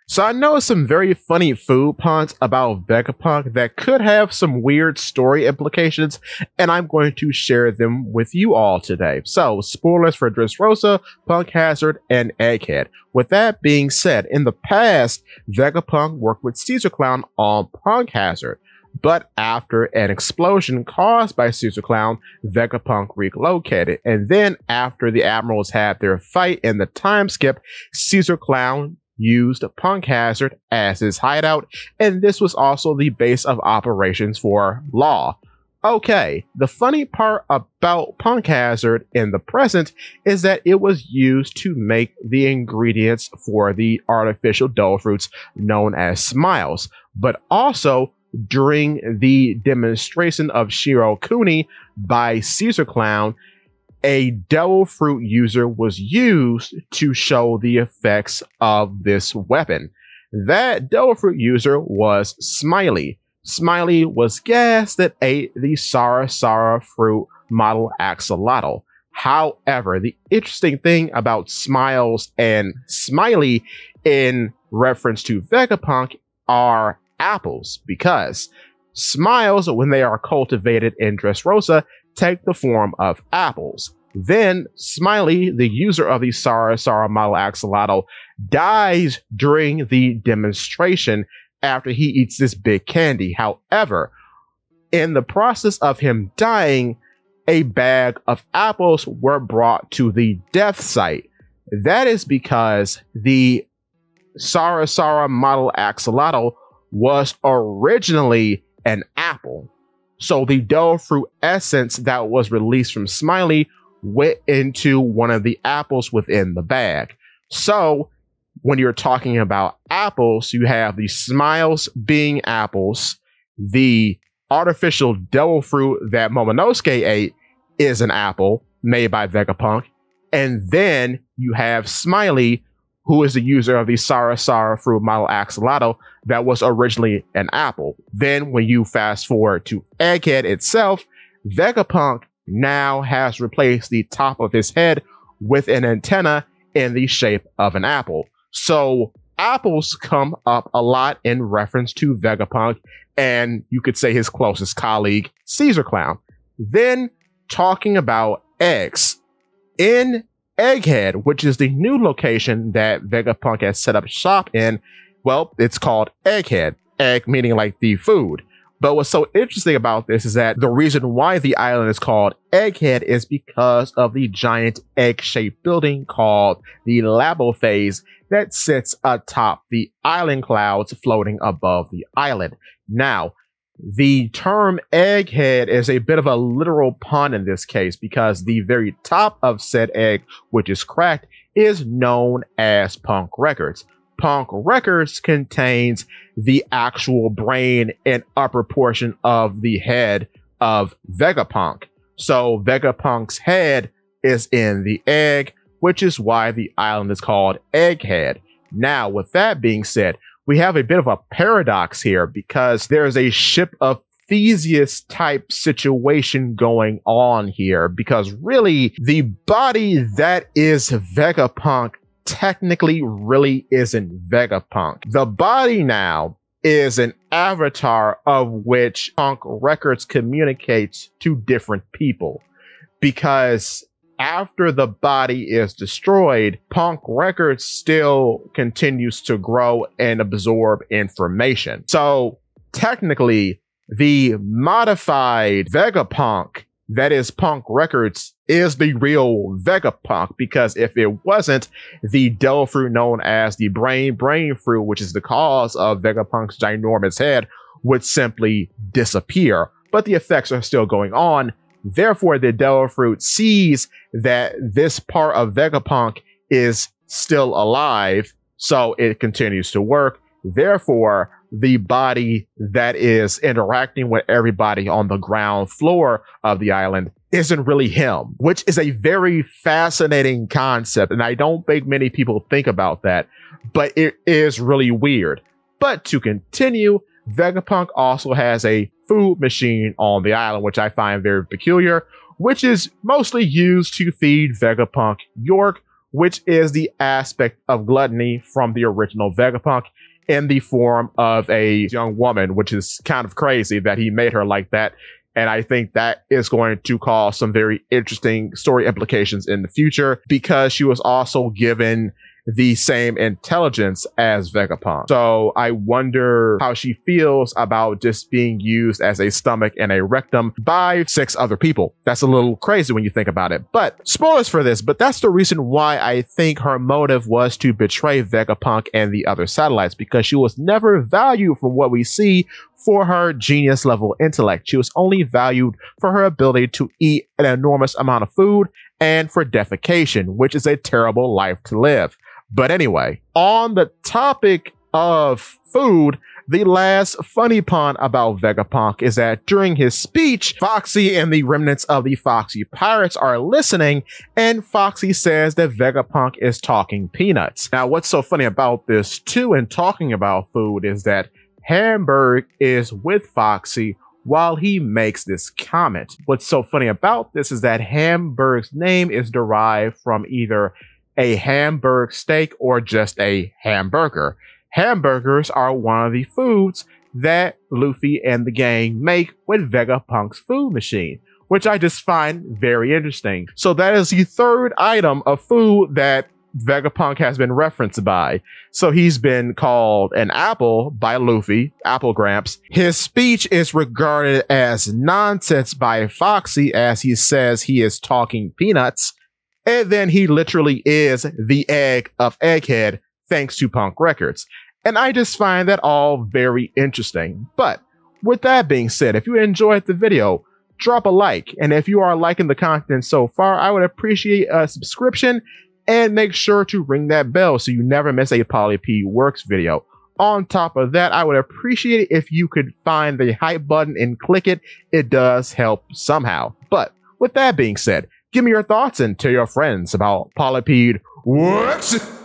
So I know some very funny food puns about Vegapunk that could have some weird story implications, and I'm going to share them with you all today. So, spoilers for Dressrosa, Punk Hazard, and Egghead. With that being said, in the past, Vegapunk worked with Caesar Clown on Punk Hazard. But after an explosion caused by Caesar Clown, Vegapunk relocated. And then after the Admirals had their fight in the time skip, Caesar Clown used Punk Hazard as his hideout, and this was also the base of operations for Law. Okay, the funny part about Punk Hazard in the present is that it was used to make the ingredients for the artificial devil fruits known as Smiles, but also during the demonstration of Shiro Kuni by Caesar Clown, a devil fruit user was used to show the effects of this weapon. That devil fruit user was Smiley. Smiley was gas that ate the Sara fruit model axolotl. However, the interesting thing about Smiles and Smiley in reference to Vegapunk are apples, because Smiles, when they are cultivated in Dressrosa, take the form of apples. Then Smiley, the user of the Sara model axolotl, dies during the demonstration after he eats this big candy. However, in the process of him dying, a bag of apples were brought to the death site. That is because the Sara model axolotl was originally an apple. So the devil fruit essence that was released from Smiley went into one of the apples within the bag. So when you're talking about apples, you have the Smiles being apples, the artificial devil fruit that Momonosuke ate is an apple made by Vegapunk, and then you have Smiley, who is the user of the Sara fruit model axolotl that was originally an apple. Then when you fast forward to Egghead itself, Vegapunk now has replaced the top of his head with an antenna in the shape of an apple. So apples come up a lot in reference to Vegapunk and you could say his closest colleague, Caesar Clown. Then talking about eggs. In Egghead, which is the new location that Vegapunk has set up shop in, well, it's called Egghead. Egg meaning like the food. But what's so interesting about this is that the reason why the island is called Egghead is because of the giant egg-shaped building called the Labophase that sits atop the island clouds floating above the island. Now, the term Egghead is a bit of a literal pun in this case because the very top of said egg, which is cracked, is known as Punk Records. Punk Records contains the actual brain and upper portion of the head of Vegapunk. So Vegapunk's head is in the egg, which is why the island is called Egghead. Now, with that being said, we have a bit of a paradox here because there is a ship of Theseus type situation going on here, because really the body that is Vegapunk technically really isn't Vegapunk. The body now is an avatar of which Punk Records communicates to different people, because after the body is destroyed, Punk Records still continues to grow and absorb information. So technically, the modified Vegapunk that is Punk Records is the real Vegapunk, because if it wasn't, the devil fruit known as the brain fruit, which is the cause of Vegapunk's ginormous head, would simply disappear. But the effects are still going on. Therefore, the devil fruit sees that this part of Vegapunk is still alive, so it continues to work. Therefore, the body that is interacting with everybody on the ground floor of the island isn't really him, which is a very fascinating concept. And I don't think many people think about that, but it is really weird. But to continue, Vegapunk also has a food machine on the island, which I find very peculiar, which is mostly used to feed Vegapunk York, which is the aspect of gluttony from the original Vegapunk in the form of a young woman, which is kind of crazy that he made her like that. And I think that is going to cause some very interesting story implications in the future because she was also given the same intelligence as Vegapunk. So I wonder how she feels about just being used as a stomach and a rectum by 6 other people. That's a little crazy when you think about it. But spoilers for this, but that's the reason why I think her motive was to betray Vegapunk and the other satellites, because she was never valued from what we see for her genius level intellect. She was only valued for her ability to eat an enormous amount of food and for defecation, which is a terrible life to live. But anyway, on the topic of food, the last funny pun about Vegapunk is that during his speech, Foxy and the remnants of the Foxy Pirates are listening, and Foxy says that Vegapunk is talking peanuts. Now, what's so funny about this too, in talking about food, is that Hamburg is with Foxy while he makes this comment. What's so funny about this is that Hamburg's name is derived from either a Hamburg steak or just a hamburger. Hamburgers are one of the foods that Luffy and the gang make with Vegapunk's food machine, which I just find very interesting. So that is the third item of food that Vegapunk has been referenced by. So he's been called an apple by Luffy, Apple Gramps. His speech is regarded as nonsense by Foxy as he says he is talking peanuts. And then he literally is the egg of Egghead thanks to Punk Records. And I just find that all very interesting. But with that being said, if you enjoyed the video, drop a like. And if you are liking the content so far, I would appreciate a subscription and make sure to ring that bell so you never miss a Polly P Works video. On top of that, I would appreciate it if you could find the hype button and click it. It does help somehow. But with that being said, give me your thoughts and tell your friends about Polly P Works.